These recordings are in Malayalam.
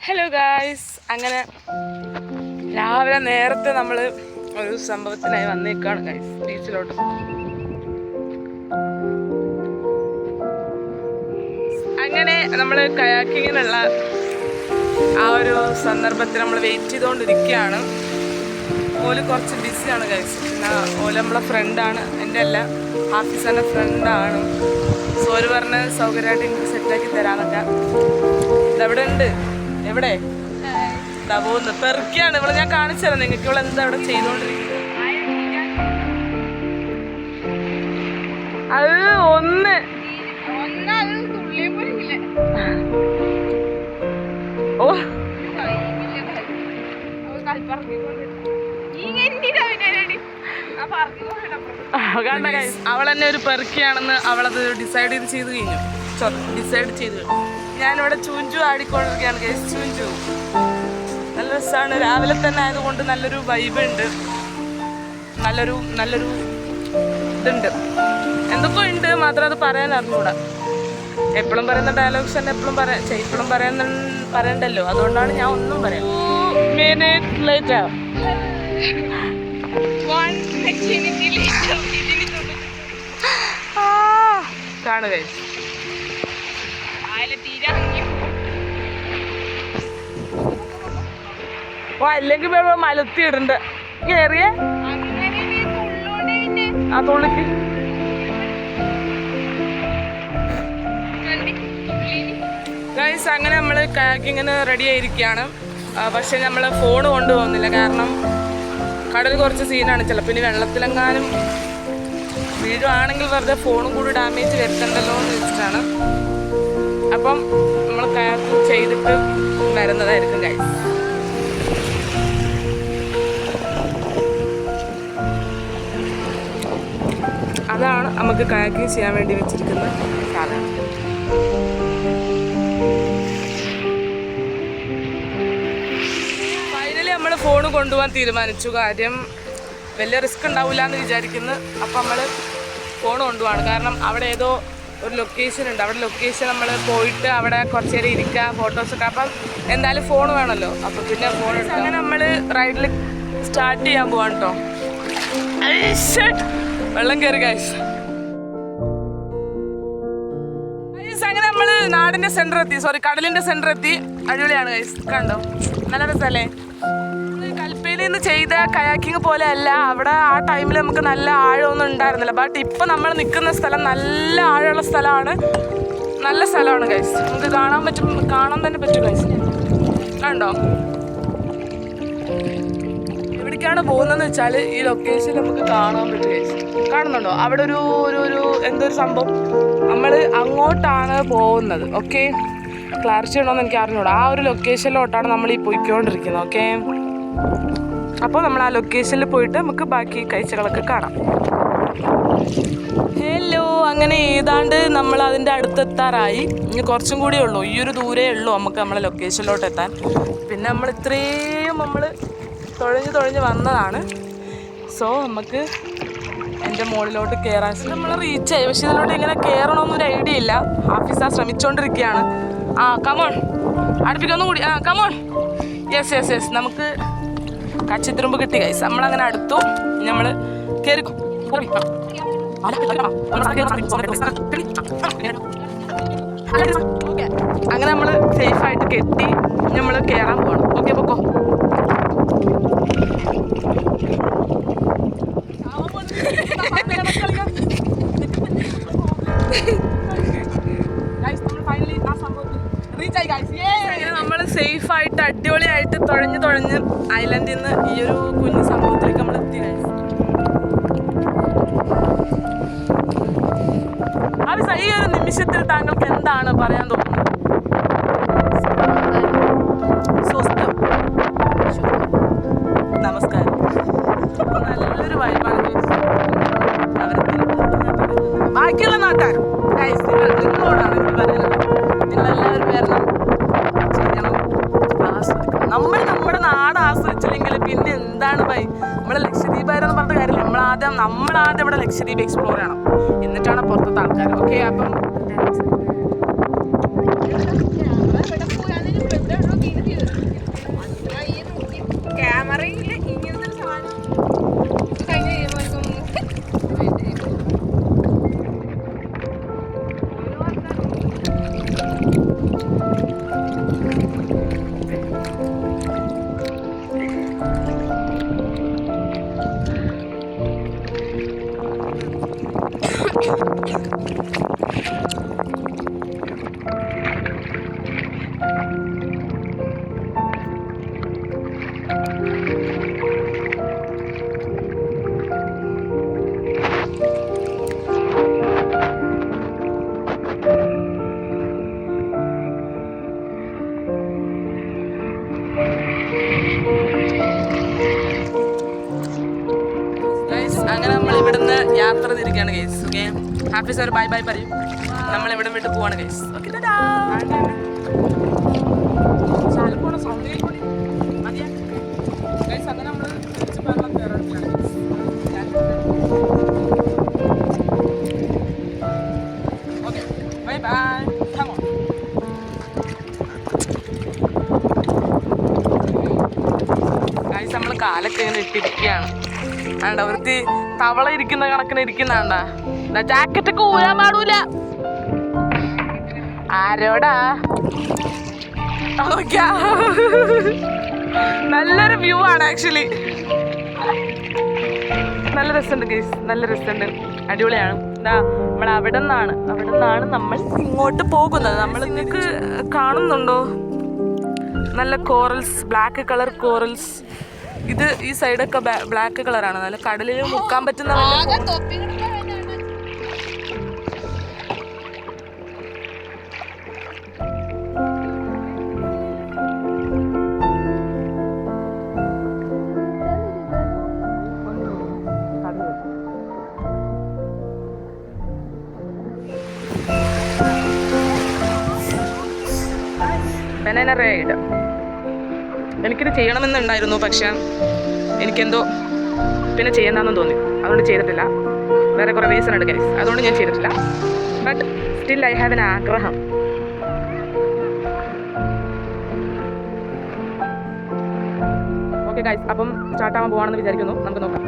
ഹലോ ഗായ്സ്, അങ്ങനെ രാവിലെ നേരത്തെ നമ്മൾ ഒരു സംഭവത്തിനായി വന്നേക്കാണ് ഗായ്സ്, ബീച്ചിലോട്ട്. അങ്ങനെ നമ്മൾ കയാക്കിങ്ങിനുള്ള ആ ഒരു സന്ദർഭത്തിൽ നമ്മൾ വെയിറ്റ് ചെയ്തുകൊണ്ടിരിക്കുകയാണ്. ഓല് കുറച്ച് ബിസിയാണ് ഗൈസ്. പിന്നെ ഓല് നമ്മളെ ഫ്രണ്ടാണ്, എൻ്റെ അല്ല, ഹാഫീസിൻ്റെ ഫ്രണ്ടാണ്. സോ ഓര് പറഞ്ഞ് സൗകര്യമായിട്ട് എനിക്ക് സെറ്റാക്കി തരാമെന്നൊക്കെ. ഇതെവിടെ ഉണ്ട്? എവിടെ? ഇതാ പോകുന്നു, പെറുക്കിയാണ് ഇവിടെ. ഞാൻ കാണിച്ചു തരാം നിങ്ങൾക്ക് ഇവിടെ എന്താ ഇവിടെ ചെയ്തുകൊണ്ടിരിക്കുന്നത്. അത് ഒന്ന് ഓ അവളെന്നെ ഒരു പെറുക്കിയാണെന്ന് അവളത് ഡിസൈഡ് ചെയ്ത് കഴിഞ്ഞു. ഞാനിവിടെ ചൂഞ്ചു ആടിക്കൊണ്ടിരിക്കുകയാണ് ഗൈസ്. ചൂഞ്ചു നല്ല രസമാണ്. രാവിലെ തന്നെ ആയതുകൊണ്ട് നല്ലൊരു വൈബ് ഉണ്ട്, നല്ലൊരു ഇതുണ്ട്, എന്തൊക്കെ ഉണ്ട്, മാത്രം അത് പറയാൻ അറിഞ്ഞൂടാ. എപ്പോഴും പറയുന്ന ഡയലോഗ്സ് തന്നെ എപ്പോഴും പറയണ്ടല്ലോ, അതുകൊണ്ടാണ് ഞാൻ ഒന്നും പറയാം. കാണുക അല്ലെങ്കിൽ മലത്തി ഇടണ്ട കേറിയ ആ തുള്ളിക്ക്. ഗൈസ്, അങ്ങനെ നമ്മൾ കാക്കിങ്ങിന് റെഡി ആയിരിക്കുകയാണ്. പക്ഷെ നമ്മൾ ഫോൺ കൊണ്ടുപോകുന്നില്ല, കാരണം കടൽ കുറച്ച് സീനാണ്. ചിലപ്പോൾ ഇനി വെള്ളത്തിലെങ്ങാനും വീഴുവാണെങ്കിൽ വെറുതെ ഫോണും കൂടി ഡാമേജ് വരുത്തണ്ടല്ലോ എന്ന് വെച്ചിട്ടാണ്. അപ്പം നമ്മൾ കയാക്ക് ചെയ്തിട്ട് വരുന്നതായിരിക്കും ഗൈസ്. അതാണ് നമുക്ക് കയാക്കിങ് ചെയ്യാൻ വേണ്ടി വെച്ചിരിക്കുന്ന സാധനം. ഫൈനലി നമ്മൾ ഫോൺ കൊണ്ടുപോകാൻ തീരുമാനിച്ചു. കാര്യം വലിയ റിസ്ക് ഉണ്ടാവില്ല എന്ന് വിചാരിക്കുന്നു. അപ്പം നമ്മൾ ഫോൺ കൊണ്ടുപോവാണ്. കാരണം അവിടെ ഏതോ ഒരു ലൊക്കേഷൻ ഉണ്ട്. അവിടെ ലൊക്കേഷൻ നമ്മൾ പോയിട്ട് അവിടെ കുറച്ച് നേരം ഇരിക്കുക, ഫോട്ടോസൊക്കെ. അപ്പം എന്തായാലും ഫോൺ വേണമല്ലോ, അപ്പം പിന്നെ ഫോൺ എടുക്കാം. അങ്ങനെ നമ്മൾ റൈഡിൽ സ്റ്റാർട്ട് ചെയ്യാൻ പോവാണ് കേട്ടോ. വെള്ളം കയറി ഗൈസ്. അങ്ങനെ നമ്മൾ നാടിൻ്റെ സെൻറ്റർ എത്തി, കടലിൻ്റെ സെൻറ്റർ എത്തി. അടിപൊളിയാണ് ഗൈസ്, കണ്ടോ? നല്ല രസമല്ലേ? കൽപ്പയിൽ നിന്ന് ചെയ്ത കയാക്കിങ് പോലെ അല്ല. അവിടെ ആ ടൈമിൽ നമുക്ക് നല്ല ആഴമൊന്നും ഉണ്ടായിരുന്നില്ല. ബട്ട് ഇപ്പം നമ്മൾ നിൽക്കുന്ന സ്ഥലം നല്ല ആഴമുള്ള സ്ഥലമാണ്, നല്ല സ്ഥലമാണ് ഗൈസ്. നമുക്ക് കാണാൻ തന്നെ പറ്റും ഗൈസ്. കണ്ടോ? എവിടേക്കാണ് പോകുന്നതെന്ന് വെച്ചാൽ ഈ ലൊക്കേഷൻ നമുക്ക് കാണാൻ പറ്റും ഗൈസ്. കാണുന്നുണ്ടോ? അവിടെ ഒരു എന്തൊരു സംഭവം. നമ്മൾ അങ്ങോട്ടാണ് പോകുന്നത്. ഓക്കെ, ക്ലാരിറ്റി ഉണ്ടോയെന്ന് എനിക്ക് അറിഞ്ഞൂടാ. ആ ഒരു ലൊക്കേഷനിലോട്ടാണ് നമ്മൾ ഈ പോയിക്കൊണ്ടിരിക്കുന്നത്. ഓക്കെ, അപ്പോൾ നമ്മൾ ആ ലൊക്കേഷനിൽ പോയിട്ട് നമുക്ക് ബാക്കി കാഴ്ചകളൊക്കെ കാണാം. ഹലോ, അങ്ങനെ ഏതാണ്ട് നമ്മൾ അതിൻ്റെ അടുത്തെത്താറായി. ഇനി കുറച്ചും കൂടിയേ ഉള്ളൂ, ഈ ഒരു ദൂരേ ഉള്ളൂ നമുക്ക് നമ്മളെ ലൊക്കേഷനിലോട്ട് എത്താൻ. പിന്നെ നമ്മൾ ഇത്രയും തുഴഞ്ഞ് വന്നതാണ്. സോ നമുക്ക് എൻ്റെ മുകളിലോട്ട് കയറാൻ നമ്മൾ റീച്ചായി. പക്ഷെ ഇതിലോട്ട് എങ്ങനെ കയറണമെന്നൊരു ഐഡിയ ഇല്ല. ഹാഫീസ ശ്രമിച്ചുകൊണ്ടിരിക്കുകയാണ്. കമോൺ, അടുപ്പിക്കൊന്നും കൂടി. കമോൺ. യെസ്, നമുക്ക് കച്ചിത്തുരുമ്പ് കിട്ടി ഗൈസ്. നമ്മളങ്ങനെ അടുത്തു. നമ്മൾ കയറിക്കും. അങ്ങനെ നമ്മൾ സേഫായിട്ട് കെട്ടി നമ്മൾ കയറാൻ പോകണം. ഓക്കെ, പൊക്കോ. അങ്ങനെ നമ്മൾ സേഫായിട്ട് അടിപൊളിയായിട്ട് തുഴഞ്ഞ് ഐലൻഡിൽ നിന്ന് ഈ ഒരു കുഞ്ഞു സംഭവത്തിലേക്ക് നമ്മൾ എത്തി ഗൈസ്. ഈ ഒരു നിമിഷത്തിൽ താങ്കൾക്ക് എന്താണ് പറയാൻ തോന്നുന്നത്? നമസ്കാരം. നല്ലൊരു വൈബാണ് ബാക്കിയുള്ള നാട്ടുകാർ ഗൈസ്. നിങ്ങളോടാണ് എനിക്ക് പറയുന്നത്, നിങ്ങളെല്ലാവരും വരണം, ചെയ്യണം, ആസ്വദിക്കണം. നമ്മുടെ നാട് ആസ്വദിച്ചില്ലെങ്കിൽ പിന്നെ എന്താണ് നമ്മളെ ലക്ഷദ്വീപാരെന്ന് പറഞ്ഞ കാര്യമില്ല. നമ്മളാദ്യം ഇവിടെ ലക്ഷദ്വീപ് എക്സ്പ്ലോർ ചെയ്യണം, എന്നിട്ടാണ് പുറത്തത്തെ ആൾക്കാർ. ഓക്കെ, അപ്പം അങ്ങനെ നമ്മൾ ഇവിടുന്ന് യാത്ര തിരിക്കുകയാണ് guys. Okay, happy sir bye bye പറയും. നമ്മൾ ഇവിടെ വിട്ട് പോവാണ് ഗൈസ്. ഓക്കെ, അങ്ങനെ നമ്മൾ തിരിച്ച് വെള്ളം കയറാണ്. Okay, bye bye. ഗൈസ്, നമ്മൾ കാലൊക്കെ ഇങ്ങനെ ഇട്ടിരിക്കുകയാണ്. ആണ്ട വൃത്തി തവള ഇരിക്കുന്ന കണക്കിന് ഇരിക്കുന്നാണ്ടാ. ജാക്കറ്റ് ഒക്കെ ഊരാൻ പാടൂല. ആരോടാ നല്ലൊരു വ്യൂ ആണ് ആക്ച്വലി. നല്ല രസമുണ്ട് ഗൈസ്, നല്ല രസമുണ്ട്, അടിപൊളിയാണ്. എന്താ നമ്മൾ അവിടെ നിന്നാണ് നമ്മൾ ഇങ്ങോട്ട് പോകുന്നത്. നമ്മൾ നിങ്ങൾക്ക് കാണുന്നുണ്ടോ? നല്ല കോറൽസ്, ബ്ലാക്ക് കളർ കോറൽസ്. ഇത് ഈ സൈഡൊക്കെ ബ്ലാക്ക് കളറാണ്. നല്ല കടലിൽ മുക്കാൻ പറ്റുന്ന ബനാന റൈഡ്. എനിക്കിത് ചെയ്യണമെന്നുണ്ടായിരുന്നു, പക്ഷെ എനിക്കെന്തോ പിന്നെ ചെയ്യണ്ടെന്ന് തോന്നി. അതുകൊണ്ട് ചെയ്തിട്ടില്ല. വേറെ കുറേ റീസൺ ഉണ്ട് ഗൈസ്, അതുകൊണ്ട് ഞാൻ ചെയ്തിട്ടില്ല. But still I have an ആഗ്രഹം. ഓക്കെ ഗൈസ്, അപ്പം സ്റ്റാർട്ടാവാൻ പോവാണെന്ന് വിചാരിക്കുന്നു. നമുക്ക് നോക്കാം.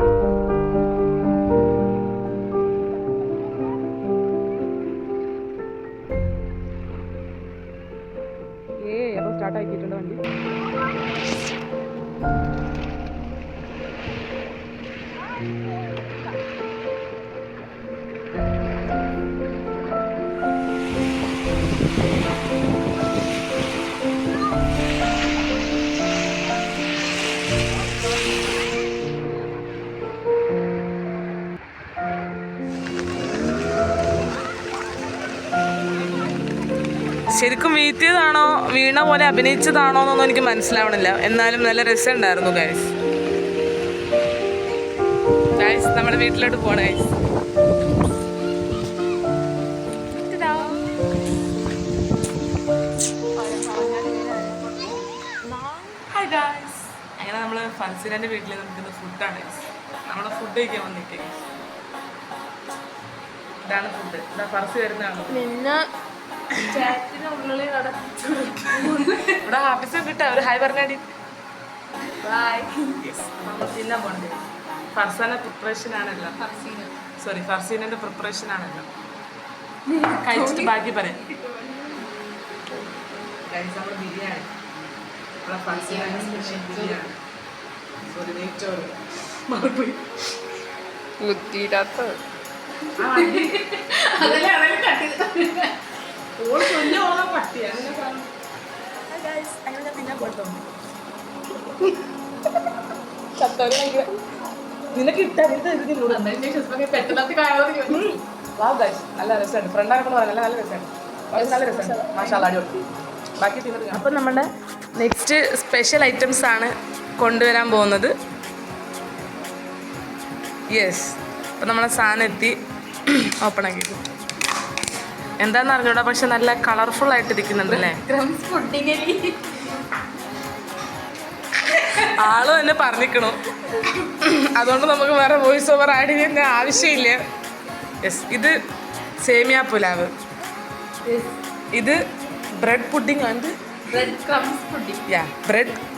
അപ്പോൾ സ്റ്റാർട്ടാക്കിയിട്ടുണ്ട് വണ്ടി. ശരിക്കും വീഴ്ത്തിയതാണോ വീണ പോലെ അഭിനയിച്ചതാണോ എന്നൊന്നും എനിക്ക് മനസ്സിലാവണില്ല. എന്നാലും നല്ല രസമുണ്ടായിരുന്നു ഗൈസ്. നമ്മുടെ വീട്ടിലോട്ട് പോകണം ഗൈസ്. ഹായ് ഗൈസ്, അങ്ങനെ നമ്മൾ ഫൻസിനെ വീട്ടിൽ നിൽക്കുന്ന ഫുഡാണ്. നമ്മളെ ഫുഡ് കഴിക്കാൻ വന്നിട്ടേ. ഇതാണ് ഫുഡ്. ഇതാ ഫർസി വരുന്നതാണ്. ഇവിടെ ഹാപ്പിസ് കിട്ടാ ഒരു ഹായ് പറഞ്ഞാടി. നമ്മൾ തിന്നാൻ പോകണ്ടേ. ഫർസാന പ്രിപ്പറേഷൻ ആണല്ലോ. ഫർസീനന്റെ പ്രിപ്പറേഷൻ ആണല്ലോ. കഴിച്ചിട്ട് ബാക്കി പറയാം. നമ്മൾ ബിരിയാണി, നമ്മളെ ഫർസീനന്റെ സ്പെഷ്യൽ ബിരിയാണി. സോറി, നെയ്ച്ചോറ് മറന്നുപോയി. ബുദ്ധിയിടാത്ത പട്ടി അങ്ങനെ ഞാൻ പിന്നെ പോട്ടോ. നിനക്ക് നല്ല രസമുണ്ട്. ഫ്രണ്ടാണെന്ന് പറഞ്ഞാൽ നല്ല രസമുണ്ട്. നല്ല രസമുണ്ട്. മാഷാഅല്ലാഹ്, അടിപൊളി. ബാക്കി തിന്നിട്ട്. അപ്പം നമ്മുടെ നെക്സ്റ്റ് സ്പെഷ്യൽ ഐറ്റംസ് ആണ് കൊണ്ടുവരാൻ പോകുന്നത്. യെസ്, അപ്പം നമ്മളെ സാധനം എത്തി. ഓപ്പൺ ആക്കി. എന്താന്ന് അറിഞ്ഞൂടാ, പക്ഷെ നല്ല കളർഫുൾ ആയിട്ടിരിക്കുന്നുണ്ടല്ലേ. ആളും എന്നെ പറഞ്ഞിക്കണു, അതുകൊണ്ട് നമുക്ക് വേറെ വോയിസ് ഓവർ ആഡ് ചെയ്യുന്ന ആവശ്യമില്ല. യെസ്, ഇത് സേമിയ പുലാവ്, ഇത് bread pudding and bread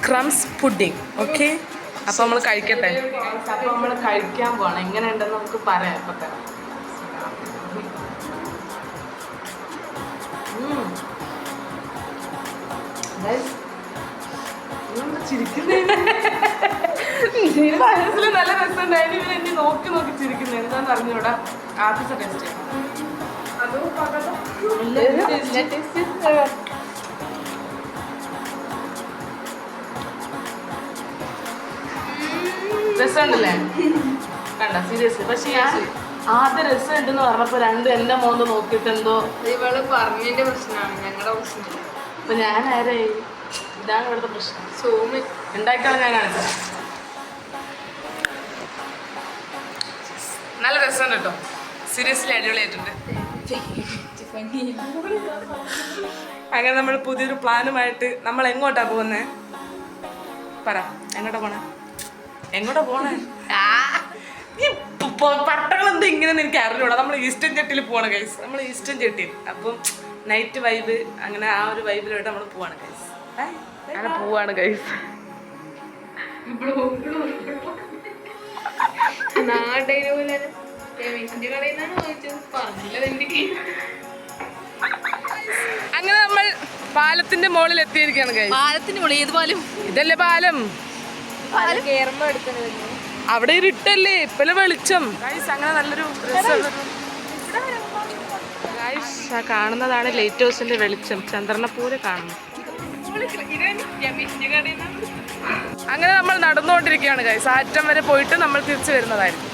crumbs pudding. Okay, അപ്പം നമ്മൾ കഴിക്കട്ടെ. അപ്പം നമ്മൾ കഴിക്കാൻ പോകണം. എങ്ങനെയുണ്ടെന്ന് നമുക്ക് പറയാം. ഇപ്പം തന്നെ മനസ്സിൽ നല്ല രസമുണ്ടായിരുന്നു. ഇവൻ എന്നെ നോക്കി ചിരിക്കുന്നത് എന്താന്ന് അറിഞ്ഞൂടാ. ആദ്യത്തെ ടെസ്റ്റ് രസമുണ്ടല്ലേ? കണ്ട സീരിയസ്ലി. പക്ഷെ ഞാൻ ആദ്യം രസമുണ്ടെന്ന് പറഞ്ഞപ്പോ രണ്ടും എന്റെ മോന്ന് നോക്കിയിട്ട് എന്തോ ഇവള് പറഞ്ഞതിന്റെ പ്രശ്നമാണ്, ഞങ്ങളുടെ പ്രശ്നം. അപ്പൊ ഞാൻ ആരായി? ഇതാണ് ഇവിടുത്തെ പ്രശ്നം. സോമി ഉണ്ടാക്കിയാണ് ഞാൻ കാണിച്ചത്. നല്ല രസമുണ്ട് കേട്ടോ, സീരിയസ്ലി അടിപൊളിയായിട്ടുണ്ട്. അങ്ങനെ നമ്മൾ പുതിയൊരു പ്ലാനുമായിട്ട് നമ്മൾ എങ്ങോട്ടാ പോകുന്നേ? പറ, എങ്ങോട്ടാ പോണേ? എങ്ങോട്ടാ പോണേ? ഈ പട്ടങ്ങളെന്താ ഇങ്ങനെ എനിക്ക് അറിഞ്ഞൂടാ. നമ്മൾ ഈസ്റ്റേൺ ചെട്ടിയിൽ പോവാണ് ഗൈസ്. നമ്മൾ ഈസ്റ്റേൺ ചെട്ടിയിൽ അപ്പം നൈറ്റ് വൈബ്, അങ്ങനെ ആ ഒരു വൈബിലോട്ട് നമ്മൾ പോവാണ് ഗൈസ്. അങ്ങനെ പോവാണ് ഗൈസ്. അങ്ങനെ നമ്മൾ പാലത്തിന്റെ മുകളിൽ എത്തിയിരിക്കുകയാണ് ഗൈസ്. പാലത്തിന്റെ മുകളിൽ ഏത് പാലം? ഇതല്ലേ പാലം? അവിടെ ഇരുട്ടല്ലേ, ഇപ്പല്ലേ വെളിച്ചം ഗൈസ്. അങ്ങനെ നല്ലൊരു ഗൈസ്, ആ കാണുന്നതാണ് ലൈറ്റ് ഹൗസിന്റെ വെളിച്ചം, ചന്ദ്രനെ പോലെ കാണുന്നു. അങ്ങനെ നമ്മൾ നടന്നുകൊണ്ടിരിക്കുകയാണ് ഗൈസ്. അറ്റം വരെ പോയിട്ട് നമ്മൾ തിരിച്ചു വരുന്നതായിരിക്കും.